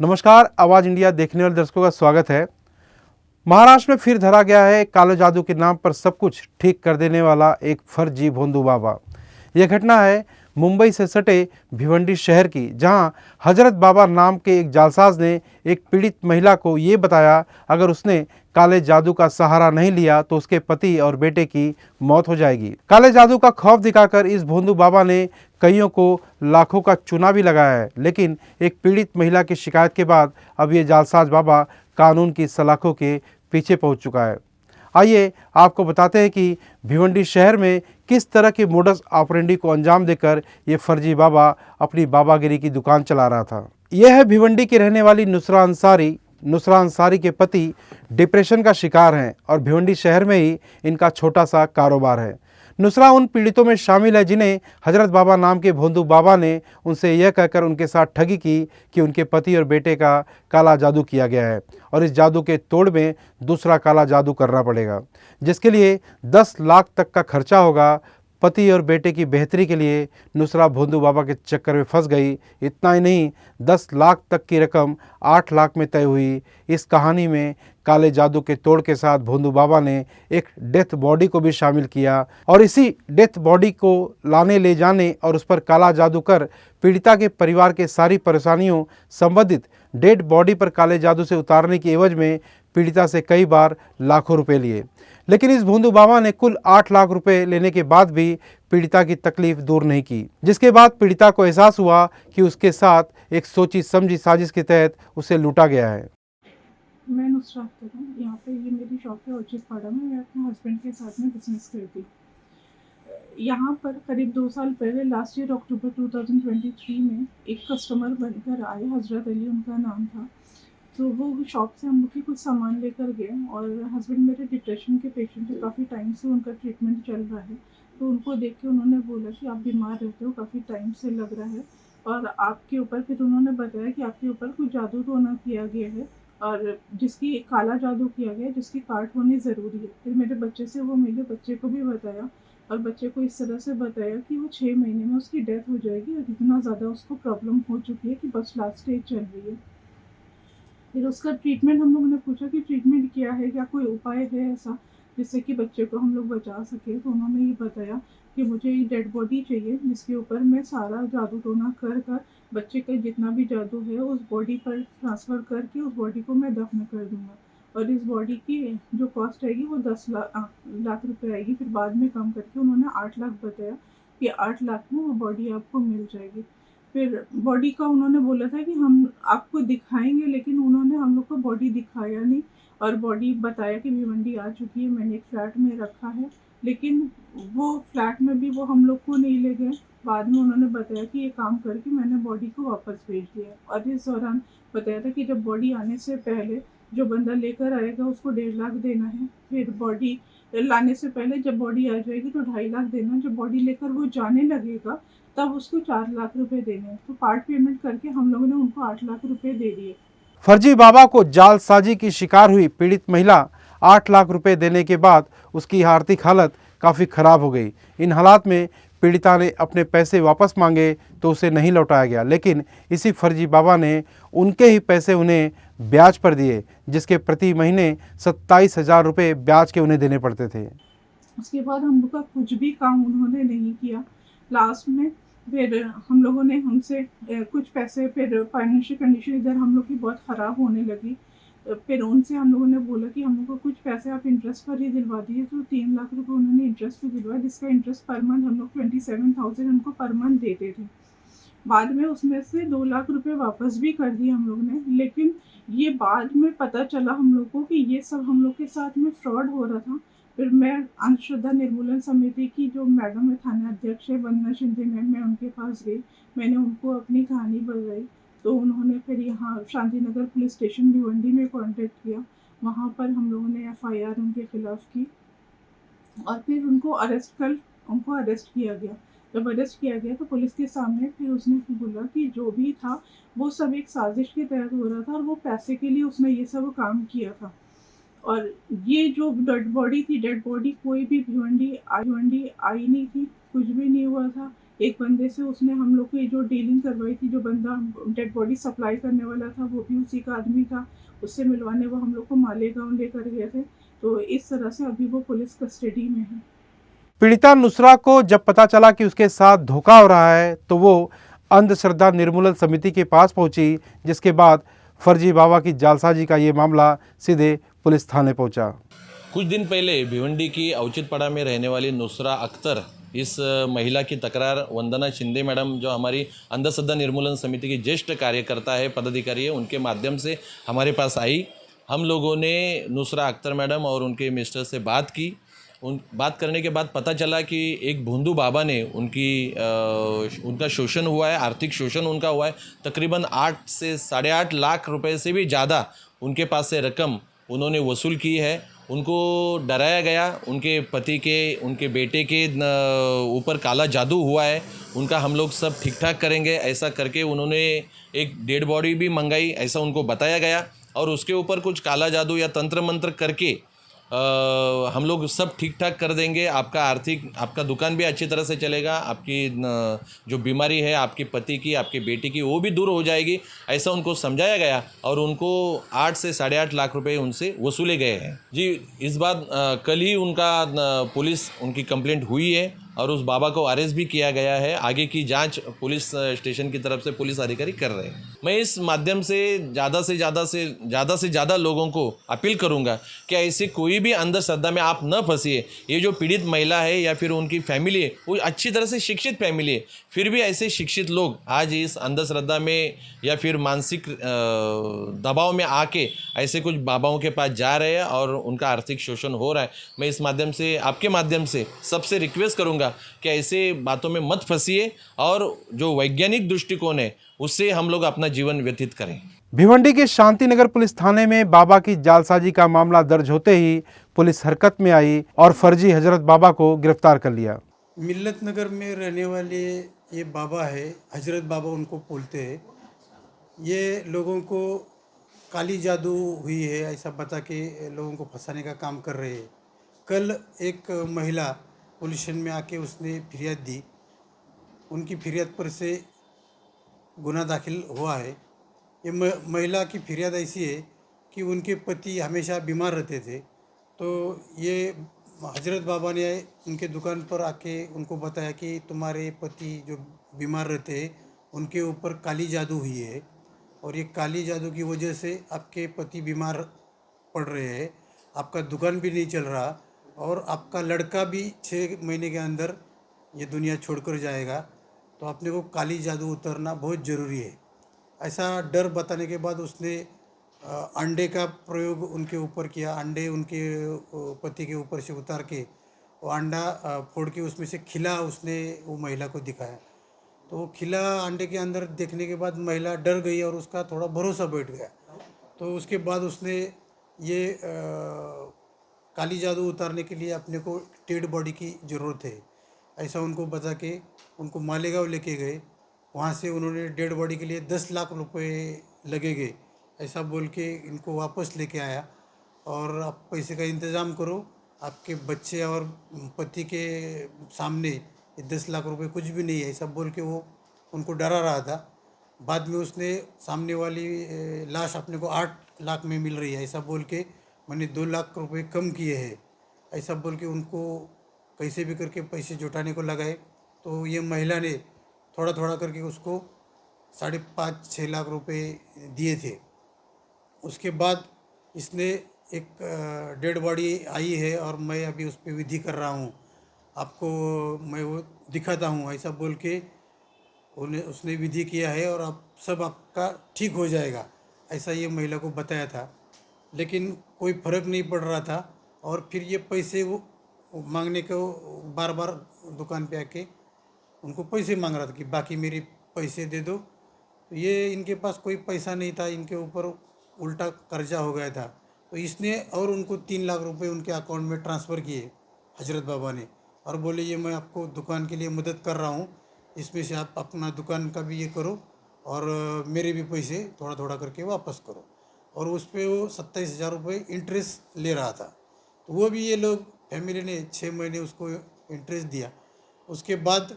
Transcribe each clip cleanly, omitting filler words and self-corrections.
नमस्कार, आवाज इंडिया देखने वाले दर्शकों का स्वागत है। महाराष्ट्र में फिर धरा गया है काले जादू के नाम पर सब कुछ ठीक कर देने वाला एक फर्जी भोंदू बाबा। यह घटना है मुंबई से सटे भिवंडी शहर की, जहां हजरत बाबा नाम के एक जालसाज ने एक पीड़ित महिला को ये बताया अगर उसने काले जादू का सहारा नहीं लिया तो उसके पति और बेटे की मौत हो जाएगी। काले जादू का खौफ दिखाकर इस भोंदू बाबा ने कईयों को लाखों का चूना भी लगाया है, लेकिन एक पीड़ित महिला की शिकायत के बाद अब ये जालसाज बाबा कानून की सलाखों के पीछे पहुंच चुका है। आइए आपको बताते हैं कि भिवंडी शहर में किस तरह के मोडस ऑपरेंडी को अंजाम देकर ये फर्जी बाबा अपनी बाबागिरी की दुकान चला रहा था। यह है भिवंडी की रहने वाली नुसरा अंसारी। नुसरा अंसारी के पति डिप्रेशन का शिकार हैं और भिवंडी शहर में ही इनका छोटा सा कारोबार है। नुसरा उन पीड़ितों में शामिल है जिन्हें हजरत बाबा नाम के भोंदू बाबा ने उनसे यह कहकर उनके साथ ठगी की कि उनके पति और बेटे का काला जादू किया गया है और इस जादू के तोड़ में दूसरा काला जादू करना पड़ेगा, जिसके लिए 10 लाख तक का खर्चा होगा। पति और बेटे की बेहतरी के लिए नुसरा भोंदू बाबा के चक्कर में फंस गई। इतना ही नहीं, 10 लाख तक की रकम 8 लाख में तय हुई। इस कहानी में काले जादू के तोड़ के साथ भोंदू बाबा ने एक डेथ बॉडी को भी शामिल किया और इसी डेथ बॉडी को लाने ले जाने और उस पर काला जादू कर पीड़िता के परिवार के सारी परेशानियों संबंधित डेड बॉडी पर काले जादू से उतारने की एवज में पीड़िता से कई बार लाखों रुपए लिए। लेकिन इस भोंदू बाबा ने कुल 8 लाख रुपए लेने के बाद भी पीड़िता की तकलीफ दूर नहीं की, जिसके बाद पीड़िता को एहसास हुआ कि उसके साथ एक सोची समझी साजिश के तहत उसे लूटा गया है। मैं नुसरा अख्तर हूँ। यहाँ पे ये मेरी शॉप है उचित पाड़ा में। मैं अपने हस्बैंड के साथ में बिजनेस करती। यहाँ पर करीब 2 साल पहले लास्ट ईयर अक्टूबर 2023 में एक कस्टमर बनकर आए। हजरत अली उनका नाम था। तो वो शॉप से हम लोग की कुछ सामान लेकर गए और हस्बैंड मेरे डिप्रेशन के पेशेंट है। काफ़ी टाइम से उनका ट्रीटमेंट चल रहा है। तो उनको देख के उन्होंने बोला कि आप बीमार रहते हो, काफ़ी टाइम से लग रहा है और आपके ऊपर, फिर उन्होंने बताया कि आपके ऊपर कुछ जादू टोना किया गया है और जिसकी काला जादू किया गया, जिसकी काट होनी ज़रूरी है। फिर मेरे बच्चे से वो मिले, बच्चे को भी बताया और बच्चे को इस तरह से बताया कि वो 6 महीने में उसकी डेथ हो जाएगी और इतना ज़्यादा उसको प्रॉब्लम हो चुकी है कि बस लास्ट स्टेज चल रही है। फिर उसका ट्रीटमेंट हम लोगों ने पूछा कि ट्रीटमेंट क्या है, क्या कोई उपाय है ऐसा जिससे कि बच्चे को हम लोग बचा सके। तो उन्होंने ये बताया कि मुझे ये डेड बॉडी चाहिए जिसके ऊपर मैं सारा जादू टोना कर कर बच्चे का जितना भी जादू है उस बॉडी पर ट्रांसफ़र करके उस बॉडी को मैं दफन कर दूँगा और इस बॉडी की जो कॉस्ट आएगी वो 10 लाख रुपए आएगी। फिर बाद में कम करके उन्होंने 8 लाख बताया कि 8 लाख में वो बॉडी आपको मिल जाएगी। फिर बॉडी का उन्होंने बोला था कि हम आपको दिखाएंगे, लेकिन उन्होंने हम लोग को बॉडी दिखाया नहीं और बॉडी बताया कि भिवंडी आ चुकी है, मैंने एक फ्लैट में रखा है। लेकिन वो फ्लैट में भी वो हम लोग को नहीं ले गए। बाद में उन्होंने बताया कि ये काम करके मैंने बॉडी को वापस भेज दिया और इस दौरान बताया था कि जब बॉडी आने से पहले जो बंदा लेकर आएगा उसको 1.5 लाख देना है। फिर बॉडी लाने से पहले जब बॉडी आ जाएगी तो 2.5 लाख देना। जब बॉडी लेकर वो जाने लगेगा तब उसको 4 लाख रुपए देने हैं। तो पार्ट पेमेंट करके हम लोगों ने उनको 8 लाख रुपए दे दिए। फर्जी बाबा को जालसाजी की शिकार हुई पीड़ित महिला 8 लाख रुपए देने के बाद उसकी आर्थिक हालत काफ़ी खराब हो गई। इन हालात में पीड़िता ने अपने पैसे वापस मांगे तो उसे नहीं लौटाया गया, लेकिन इसी फर्जी बाबा ने उनके ही पैसे उन्हें ब्याज पर दिए, जिसके प्रति महीने 27,000 रुपये ब्याज के उन्हें देने पड़ते थे। उसके बाद हम लोग का कुछ भी काम उन्होंने नहीं किया। लास्ट में फिर हम लोगों ने उनसे कुछ पैसे, फिर फाइनेंशियल कंडीशन इधर हम लोग की बहुत ख़राब होने लगी। फिर उनसे हम लोगों ने बोला कि हम लोग को कुछ पैसे आप इंटरेस्ट पर ही दिलवा दीजिए। तो 3 लाख रुपए उन्होंने इंटरेस्ट पर दिलवाया, जिसका इंटरेस्ट पर मंथ हम लोग 27,000 उनको पर मंथ देते थे। बाद में उसमें से 2 लाख रुपए वापस भी कर दिए हम लोग ने। लेकिन ये बाद में पता चला हम लोग को कि ये सब हम लोग के साथ में फ्रॉड हो रहा था। फिर मैं अंधश्रद्धा निर्मूलन समिति की जो मैडम है, थाना अध्यक्ष है वंदना शिंदे मैम, मैं उनके पास गई। मैंने उनको अपनी कहानी बताई तो उन्होंने फिर यहाँ शांति नगर पुलिस स्टेशन भिवंडी में कॉन्टेक्ट किया। वहाँ पर हम लोगों ने FIR उनके खिलाफ की और फिर उनको अरेस्ट किया गया। जब अरेस्ट किया गया तो पुलिस के सामने फिर उसने बोला कि जो भी था वो सब एक साजिश के तहत हो रहा था और वो पैसे के लिए उसने ये सब काम किया था। और ये जो डेड बॉडी थी, डेड बॉडी कोई भी भिवंडी आई नहीं थी, कुछ भी नहीं हुआ था। एक बंदे से उसने हम लोग को ये जो डीलिंग करवाई थी, जो बंदा डेड बॉडी सप्लाई करने वाला था वो भी उसी का आदमी था, उससे मिलवाने वो हम लोग को मालेगांव लेकर गए थे। तो इस तरह से अभी वो पुलिस कस्टडी में है। पीड़िता नुसरा को जब पता चला कि उसके साथ धोखा हो रहा है तो वो अंधश्रद्धा निर्मूलन समिति के पास पहुंची, जिसके बाद फर्जी बाबा की जालसाजी का ये मामला सीधे पुलिस थाने पहुंचा। कुछ दिन पहले भिवंडी की औचितपाड़ा में रहने वाली नुसरा अख्तर, इस महिला की तकरार वंदना शिंदे मैडम, जो हमारी अंधश्रद्धा निर्मूलन समिति की ज्येष्ठ कार्यकर्ता है, पदाधिकारी है, उनके माध्यम से हमारे पास आई। हम लोगों ने नुसरा अख्तर मैडम और उनके मिस्टर से बात की। बात करने के बाद पता चला कि एक भोंदू बाबा ने उनका शोषण हुआ है, आर्थिक शोषण उनका हुआ है। तकरीबन 8 से 8.5 लाख रुपए से भी ज़्यादा उनके पास से रकम उन्होंने वसूल की है। उनको डराया गया, उनके पति के, उनके बेटे के ऊपर काला जादू हुआ है, उनका हम लोग सब ठीक ठाक करेंगे, ऐसा करके उन्होंने एक डेड बॉडी भी मंगाई, ऐसा उनको बताया गया। और उसके ऊपर कुछ काला जादू या तंत्र मंत्र करके हम लोग सब ठीक ठाक कर देंगे, आपका दुकान भी अच्छी तरह से चलेगा, आपकी जो बीमारी है आपके पति की, आपके बेटे की, वो भी दूर हो जाएगी, ऐसा उनको समझाया गया। और उनको 8 से 8.5 लाख रुपए उनसे वसूले गए हैं। जी, इस बात कल ही पुलिस उनकी कंप्लेंट हुई है और उस बाबा को अरेस्ट भी किया गया है। आगे की जांच पुलिस स्टेशन की तरफ से पुलिस अधिकारी कर रहे हैं। मैं इस माध्यम से ज़्यादा से ज़्यादा लोगों को अपील करूंगा कि ऐसे कोई भी अंधश्रद्धा में आप न फंसिए। ये जो पीड़ित महिला है या फिर उनकी फैमिली है, वो अच्छी तरह से शिक्षित फैमिली है, फिर भी ऐसे शिक्षित लोग आज इस अंधश्रद्धा में या फिर मानसिक दबाव में आके ऐसे कुछ बाबाओं के पास जा रहे हैं और उनका आर्थिक शोषण हो रहा है। मैं इस माध्यम से, आपके माध्यम से सबसे रिक्वेस्ट करूंगा कि ऐसे बातों में मत फंसिए और जो वैज्ञानिक दृष्टिकोण है उससे हम लोग अपना जीवन व्यतीत करें। भिवंडी के शांतिनगर पुलिस थाने में बाबा की जालसाजी का मामला दर्ज होते ही पुलिस हरकत में आई और फर्जी हजरत बाबा को गिरफ्तार कर लिया। मिल्लत नगर में रहने वाले ये बाबा है, हजरत बाबा उनको बोलते हैं। ये लोगों को काली जादू हुई है ऐसा बता के लोगों को फंसाने का काम कर रहे हैं। कल एक महिला पुलिस स्टेशन में आके उसने फिरियाद दी। उनकी फिरियाद पर से गुना दाखिल हुआ है। ये महिला की फिरियाद ऐसी है कि उनके पति हमेशा बीमार रहते थे, तो ये हजरत बाबा ने उनके दुकान पर आके उनको बताया कि तुम्हारे पति जो बीमार रहते हैं उनके ऊपर काली जादू हुई है और ये काली जादू की वजह से आपके पति बीमार पड़ रहे हैं, आपका दुकान भी नहीं चल रहा और आपका लड़का भी 6 महीने के अंदर ये दुनिया छोड़कर जाएगा, तो अपने को काली जादू उतरना बहुत ज़रूरी है। ऐसा डर बताने के बाद उसने अंडे का प्रयोग उनके ऊपर किया। अंडे उनके पति के ऊपर से उतार के वो अंडा फोड़ के उसमें से खिला उसने वो महिला को दिखाया। तो वो खिला अंडे के अंदर देखने के बाद महिला डर गई और उसका थोड़ा भरोसा बैठ गया। तो उसके बाद उसने ये काली जादू उतारने के लिए अपने को डेड बॉडी की ज़रूरत है ऐसा उनको बता के उनको मालेगांव लेके गए। वहाँ से उन्होंने डेड बॉडी के लिए 10 लाख रुपए लगेंगे ऐसा बोल के इनको वापस लेके आया और आप पैसे का इंतज़ाम करो, आपके बच्चे और पति के सामने ये 10 लाख रुपए कुछ भी नहीं है ऐसा बोल के वो उनको डरा रहा था। बाद में उसने सामने वाली लाश अपने को 8 लाख में मिल रही है ऐसा बोल के मैंने 2 लाख रुपए कम किए हैं ऐसा बोल के उनको कैसे भी करके पैसे जुटाने को लगाए। तो ये महिला ने थोड़ा थोड़ा करके उसको 5.5-6 लाख रुपए दिए थे। उसके बाद इसने एक डेड बॉडी आई है और मैं अभी उस पर विधि कर रहा हूँ, आपको मैं वो दिखाता हूँ ऐसा बोल के उसने विधि किया है और अब सब आपका ठीक हो जाएगा ऐसा ये महिला को बताया था। लेकिन कोई फ़र्क नहीं पड़ रहा था और फिर ये पैसे वो मांगने को बार बार दुकान पे आके उनको पैसे मांग रहा था कि बाकी मेरी पैसे दे दो। तो ये इनके पास कोई पैसा नहीं था, इनके ऊपर उल्टा कर्जा हो गया था। तो इसने और उनको 3 लाख रुपए उनके अकाउंट में ट्रांसफ़र किए हजरत बाबा ने और बोले ये मैं आपको दुकान के लिए मदद कर रहा हूँ, इसमें से आप अपना दुकान का भी ये करो और मेरे भी पैसे थोड़ा थोड़ा करके वापस करो। और उस पर वो 27,000 रुपये इंटरेस्ट ले रहा था। तो वो भी ये लोग फैमिली ने 6 महीने उसको इंटरेस्ट दिया। उसके बाद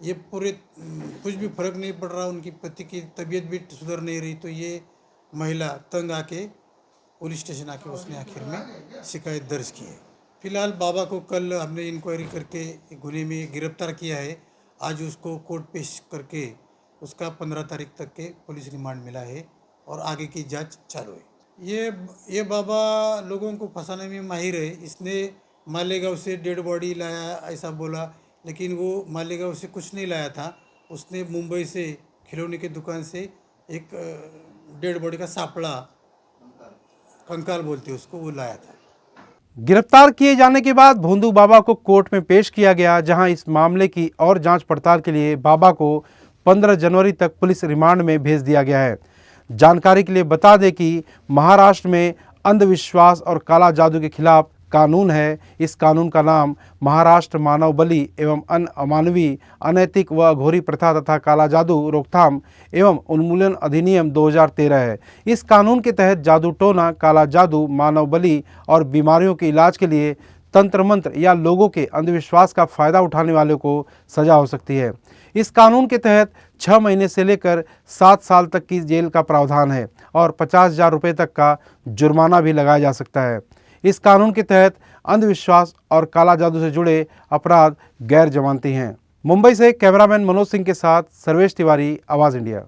ये पूरे कुछ भी फर्क नहीं पड़ रहा, उनकी पति की तबीयत भी सुधर नहीं रही, तो ये महिला तंग आके पुलिस स्टेशन आके उसने आखिर में शिकायत दर्ज की है। फिलहाल बाबा को कल हमने इंक्वायरी करके गुने में गिरफ्तार किया है। आज उसको कोर्ट पेश करके उसका 15 तारीख तक के पुलिस रिमांड मिला है और आगे की जांच चालू है। ये बाबा लोगों को फंसाने में माहिर है। इसने मालेगांव से डेड बॉडी लाया ऐसा बोला, लेकिन वो मालेगांव से कुछ नहीं लाया था। उसने मुंबई से खिलौने की दुकान से एक डेड बॉडी का सापड़ा, कंकाल बोलते हैं उसको, वो लाया था। गिरफ्तार किए जाने के बाद भोंदू बाबा को कोर्ट में पेश किया गया, जहां इस मामले की और जांच पड़ताल के लिए बाबा को 15 जनवरी तक पुलिस रिमांड में भेज दिया गया है। जानकारी के लिए बता दें कि महाराष्ट्र में अंधविश्वास और काला जादू के खिलाफ कानून है। इस कानून का नाम महाराष्ट्र मानव बलि एवं अमानवीय, अनैतिक व अघोरी प्रथा तथा काला जादू रोकथाम एवं उन्मूलन अधिनियम 2013 है। इस कानून के तहत जादू टोना, काला जादू, मानव बलि और बीमारियों के इलाज के लिए तंत्र मंत्र या लोगों के अंधविश्वास का फायदा उठाने वालों को सजा हो सकती है। इस कानून के तहत 6 महीने से लेकर 7 साल तक की जेल का प्रावधान है और 50,000 रुपये तक का जुर्माना भी लगाया जा सकता है। इस कानून के तहत अंधविश्वास और काला जादू से जुड़े अपराध गैर जमानती हैं। मुंबई से कैमरामैन मनोज सिंह के साथ सर्वेश तिवारी, आवाज़ इंडिया।